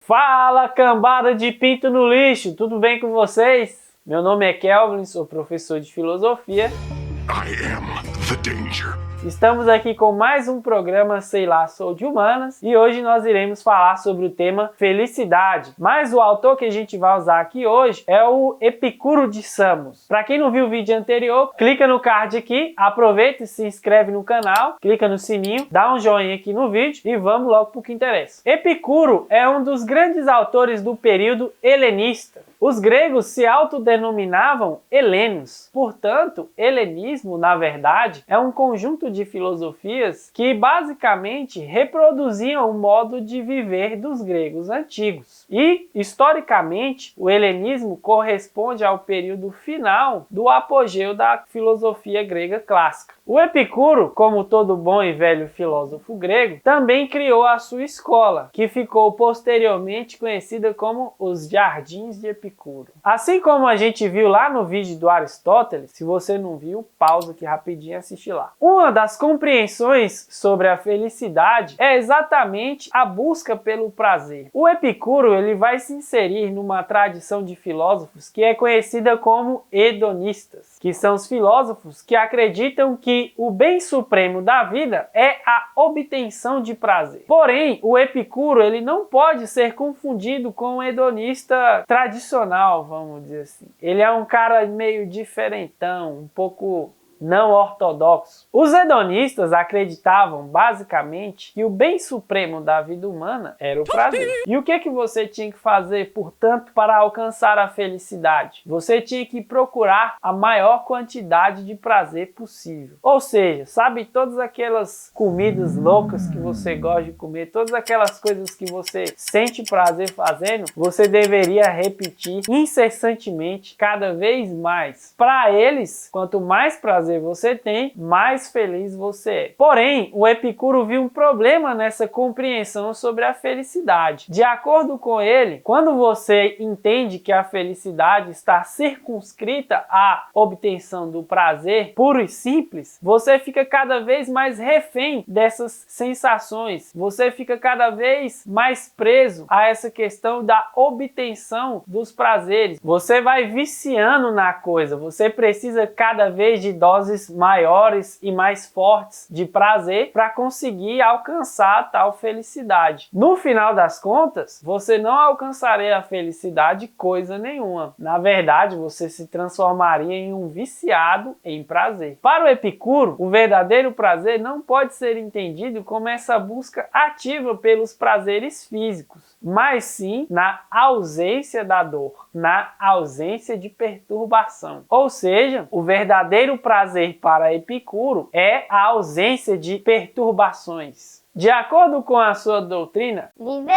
Fala, cambada de pinto no lixo, tudo bem com vocês? Meu nome é Kelvin, sou professor de filosofia. I am the danger. Estamos aqui com mais um programa Sei Lá Sou de Humanas e hoje nós iremos falar sobre o tema felicidade. Mas o autor que a gente vai usar aqui hoje é o Epicuro de Samos. Para quem não viu o vídeo anterior, clica no card aqui, aproveita e se inscreve no canal, clica no sininho, dá um joinha aqui no vídeo e vamos logo para o que interessa. Epicuro é um dos grandes autores do período helenista. Os gregos se autodenominavam helenos, portanto, helenismo, na verdade, é um conjunto de filosofias que basicamente reproduziam o modo de viver dos gregos antigos. E, historicamente, o helenismo corresponde ao período final do apogeu da filosofia grega clássica. O Epicuro, como todo bom e velho filósofo grego, também criou a sua escola, que ficou posteriormente conhecida como os Jardins de Epicuro. Assim como a gente viu lá no vídeo do Aristóteles, se você não viu, pausa aqui rapidinho e assiste lá. Uma das compreensões sobre a felicidade é exatamente a busca pelo prazer. O Epicuro ele vai se inserir numa tradição de filósofos que é conhecida como hedonistas, que são os filósofos que acreditam que o bem supremo da vida é a obtenção de prazer. Porém, o Epicuro ele não pode ser confundido com um hedonista tradicional, vamos dizer assim. Ele é um cara meio diferentão, um pouco não ortodoxo. Os hedonistas acreditavam basicamente que o bem supremo da vida humana era o prazer. E o que você tinha que fazer, portanto, para alcançar a felicidade? Você tinha que procurar a maior quantidade de prazer possível. Ou seja, sabe todas aquelas comidas loucas que você gosta de comer, todas aquelas coisas que você sente prazer fazendo, você deveria repetir incessantemente, cada vez mais. Para eles, quanto mais prazer você tem, mais feliz você é. Porém, o Epicuro viu um problema nessa compreensão sobre a felicidade. De acordo com ele, quando você entende que a felicidade está circunscrita à obtenção do prazer puro e simples, você fica cada vez mais refém dessas sensações. Você fica cada vez mais preso a essa questão da obtenção dos prazeres. Você vai viciando na coisa. Você precisa cada vez de doses maiores e mais fortes de prazer para conseguir alcançar a tal felicidade. No final das contas, você não alcançaria a felicidade coisa nenhuma. Na verdade, você se transformaria em um viciado em prazer. Para o Epicuro, o verdadeiro prazer não pode ser entendido como essa busca ativa pelos prazeres físicos, mas sim na ausência da dor, na ausência de perturbação. Ou seja, o verdadeiro prazer para Epicuro é a ausência de perturbações. De acordo com a sua doutrina, viver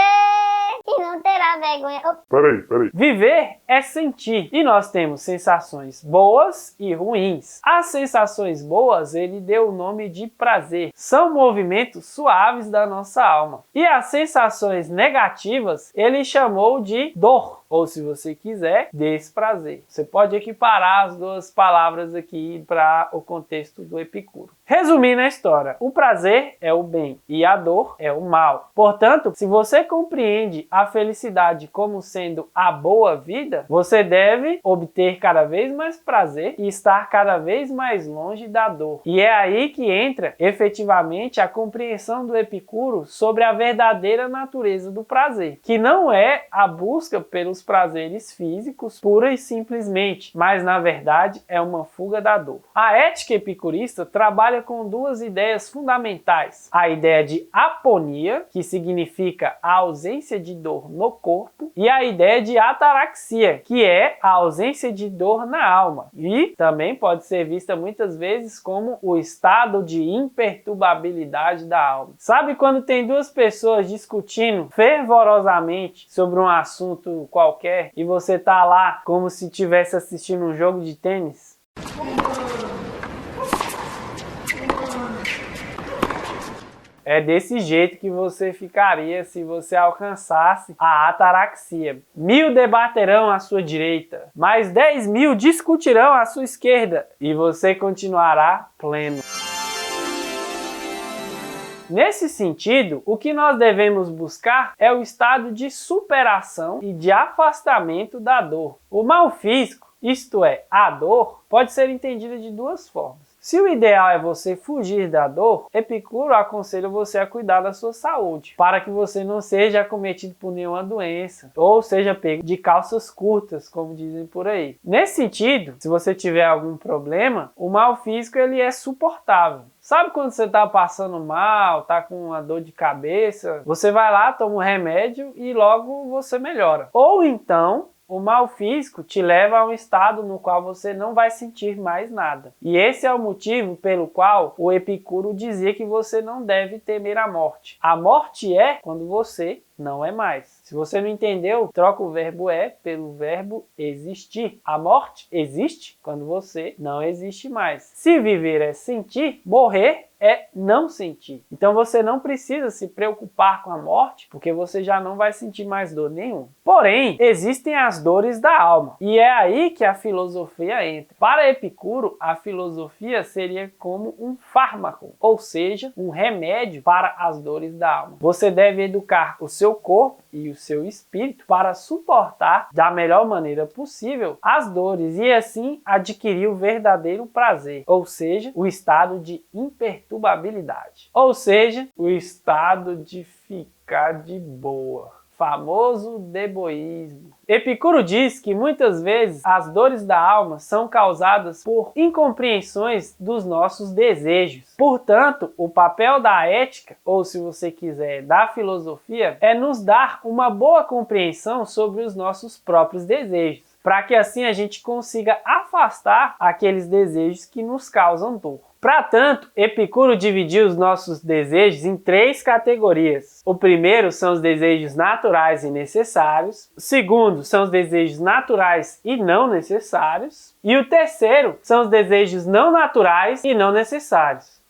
e não terá vergonha. Peraí. Viver é sentir. E nós temos sensações boas e ruins. As sensações boas ele deu o nome de prazer. São movimentos suaves da nossa alma. E as sensações negativas ele chamou de dor. Ou, se você quiser, desprazer. Você pode equiparar as duas palavras aqui para o contexto do Epicuro. Resumindo a história, o prazer é o bem e a dor é o mal. Portanto, se você compreende a felicidade como sendo a boa vida, você deve obter cada vez mais prazer e estar cada vez mais longe da dor. E é aí que entra, efetivamente, a compreensão do Epicuro sobre a verdadeira natureza do prazer, que não é a busca pelos prazeres físicos pura e simplesmente, mas na verdade é uma fuga da dor. A ética epicurista trabalha com duas ideias fundamentais: a ideia de aponia, que significa a ausência de dor no corpo, e a ideia de ataraxia, que é a ausência de dor na alma, e também pode ser vista muitas vezes como o estado de imperturbabilidade da alma. Sabe quando tem duas pessoas discutindo fervorosamente sobre um assunto qualquer e você tá lá como se estivesse assistindo um jogo de tênis? É desse jeito que você ficaria se você alcançasse a ataraxia. 1000 debaterão à sua direita, mais 10.000 discutirão à sua esquerda, e você continuará pleno. Nesse sentido, o que nós devemos buscar é o estado de superação e de afastamento da dor. O mal físico, isto é, a dor, pode ser entendida de duas formas. Se o ideal é você fugir da dor, Epicuro aconselha você a cuidar da sua saúde, para que você não seja acometido por nenhuma doença, ou seja pego de calças curtas, como dizem por aí. Nesse sentido, se você tiver algum problema, o mal físico ele é suportável. Sabe quando você está passando mal, está com uma dor de cabeça, você vai lá, toma um remédio e logo você melhora. Ou então, o mal físico te leva a um estado no qual você não vai sentir mais nada. E esse é o motivo pelo qual o Epicuro dizia que você não deve temer a morte. A morte é quando você não é mais. Se você não entendeu, troca o verbo é pelo verbo existir. A morte existe quando você não existe mais. Se viver é sentir, morrer é não sentir. Então você não precisa se preocupar com a morte, porque você já não vai sentir mais dor nenhuma. Porém, existem as dores da alma. E é aí que a filosofia entra. Para Epicuro, a filosofia seria como um fármaco, ou seja, um remédio para as dores da alma. Você deve educar o seu corpo e o seu espírito para suportar da melhor maneira possível as dores e assim adquirir o verdadeiro prazer, ou seja, o estado de imperturbabilidade, ou seja, o estado de ficar de boa. Famoso deboísmo. Epicuro diz que muitas vezes as dores da alma são causadas por incompreensões dos nossos desejos. Portanto, o papel da ética, ou se você quiser, da filosofia, é nos dar uma boa compreensão sobre os nossos próprios desejos, para que assim a gente consiga afastar aqueles desejos que nos causam dor. Para tanto, Epicuro dividiu os nossos desejos em 3 categorias. O primeiro são os desejos naturais e necessários. O segundo são os desejos naturais e não necessários. E o terceiro são os desejos não naturais e não necessários.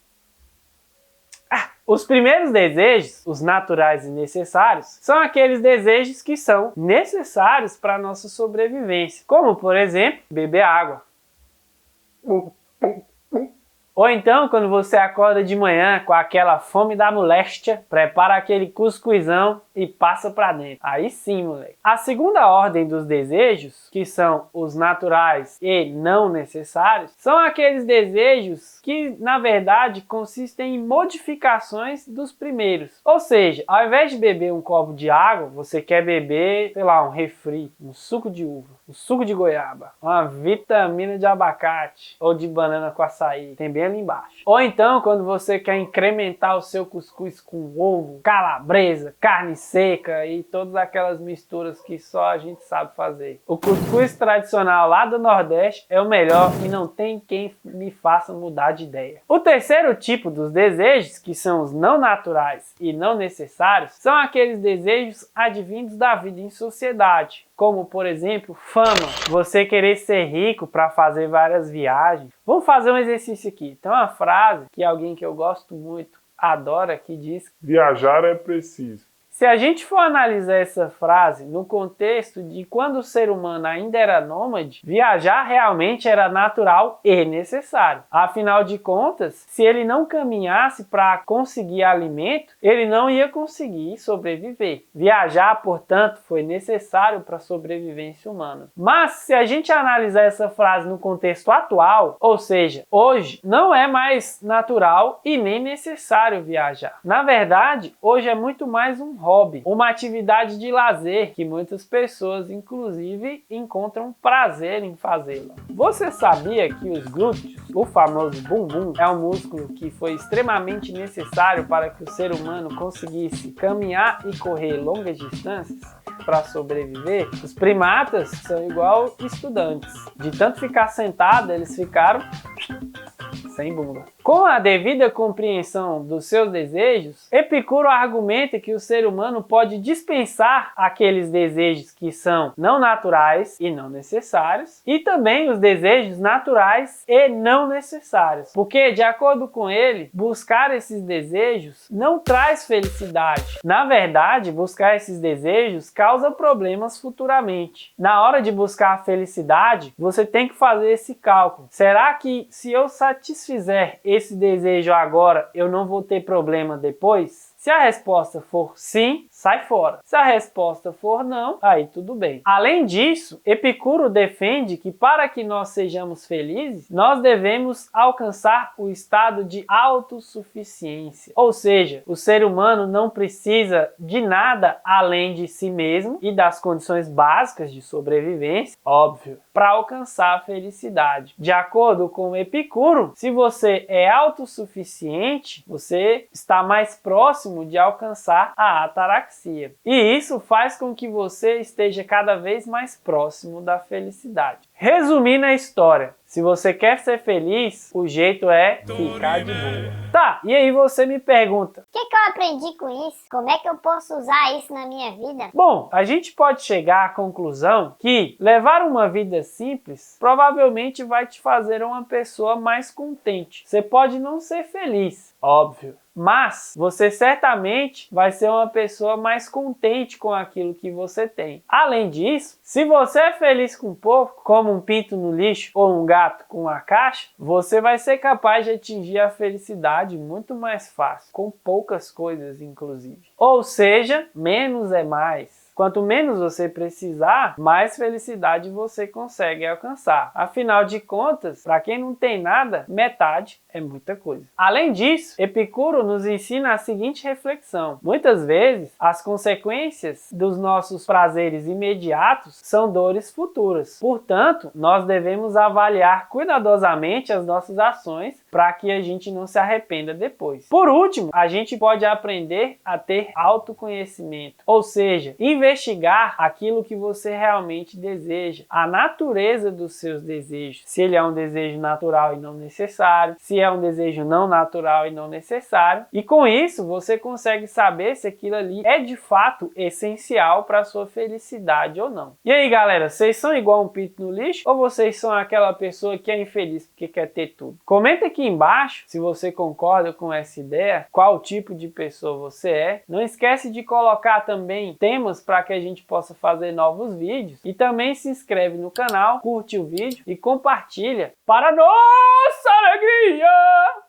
Os primeiros desejos, os naturais e necessários, são aqueles desejos que são necessários para a nossa sobrevivência, como, por exemplo, beber água. Ou então, quando você acorda de manhã com aquela fome da moléstia, prepara aquele cuscuzão e passa pra dentro. Aí sim, moleque. A segunda ordem dos desejos, que são os naturais e não necessários, são aqueles desejos que, na verdade, consistem em modificações dos primeiros. Ou seja, ao invés de beber um copo de água, você quer beber, sei lá, um refri, um suco de uva, um suco de goiaba, uma vitamina de abacate ou de banana com açaí. Tem bem ali embaixo. Ou então, quando você quer incrementar o seu cuscuz com ovo, calabresa, carne seca e todas aquelas misturas que só a gente sabe fazer. O cuscuz tradicional lá do Nordeste é o melhor e não tem quem me faça mudar de ideia. O terceiro tipo dos desejos, que são os não naturais e não necessários, são aqueles desejos advindos da vida em sociedade, como, por exemplo, fama, você querer ser rico para fazer várias viagens. Vamos fazer um exercício aqui. Tem uma frase que alguém que eu gosto muito adora que diz: Viajar é preciso. Se a gente for analisar essa frase no contexto de quando o ser humano ainda era nômade, viajar realmente era natural e necessário. Afinal de contas, se ele não caminhasse para conseguir alimento, ele não ia conseguir sobreviver. Viajar, portanto, foi necessário para a sobrevivência humana. Mas se a gente analisar essa frase no contexto atual, ou seja, hoje, não é mais natural e nem necessário viajar. Na verdade, hoje é muito mais um hobby, uma atividade de lazer que muitas pessoas, inclusive, encontram prazer em fazê-la. Você sabia que os glúteos, o famoso bumbum, é um músculo que foi extremamente necessário para que o ser humano conseguisse caminhar e correr longas distâncias para sobreviver? Os primatas são igual estudantes. De tanto ficar sentado, eles ficaram sem bunda. Com a devida compreensão dos seus desejos, Epicuro argumenta que o ser humano pode dispensar aqueles desejos que são não naturais e não necessários, e também os desejos naturais e não necessários. Porque, de acordo com ele, buscar esses desejos não traz felicidade. Na verdade, buscar esses desejos causa problemas futuramente. Na hora de buscar a felicidade, você tem que fazer esse cálculo. Será que se eu satisfizer esse desejo agora eu não vou ter problema depois? Se a resposta for sim, sai fora. Se a resposta for não, aí tudo bem. Além disso, Epicuro defende que para que nós sejamos felizes, nós devemos alcançar o estado de autossuficiência. Ou seja, o ser humano não precisa de nada além de si mesmo e das condições básicas de sobrevivência, óbvio, para alcançar a felicidade. De acordo com Epicuro, se você é autossuficiente, você está mais próximo de alcançar a ataraxia. E isso faz com que você esteja cada vez mais próximo da felicidade. Resumindo a história, se você quer ser feliz, o jeito é ficar de boa. Tá, e aí você me pergunta: O que eu aprendi com isso? Como é que eu posso usar isso na minha vida? Bom, a gente pode chegar à conclusão que levar uma vida simples provavelmente vai te fazer uma pessoa mais contente. Você pode não ser feliz, óbvio, mas você certamente vai ser uma pessoa mais contente com aquilo que você tem. Além disso, se você é feliz com pouco, como um pinto no lixo ou um gato com uma caixa, você vai ser capaz de atingir a felicidade muito mais fácil, com poucas coisas inclusive. Ou seja, menos é mais. Quanto menos você precisar, mais felicidade você consegue alcançar. Afinal de contas, para quem não tem nada, metade é muita coisa. Além disso, Epicuro nos ensina a seguinte reflexão: muitas vezes, as consequências dos nossos prazeres imediatos são dores futuras. Portanto, nós devemos avaliar cuidadosamente as nossas ações para que a gente não se arrependa depois. Por último, a gente pode aprender a ter autoconhecimento, ou seja, investigar aquilo que você realmente deseja, a natureza dos seus desejos, se ele é um desejo natural e não necessário, se é um desejo não natural e não necessário, e com isso você consegue saber se aquilo ali é de fato essencial para a sua felicidade ou não. E aí galera, vocês são igual um pinto no lixo ou vocês são aquela pessoa que é infeliz porque quer ter tudo? Comenta aqui embaixo se você concorda com essa ideia, qual tipo de pessoa você é. Não esquece de colocar também temas para que a gente possa fazer novos vídeos e também se inscreve no canal, curte o vídeo e compartilha para nossa alegria!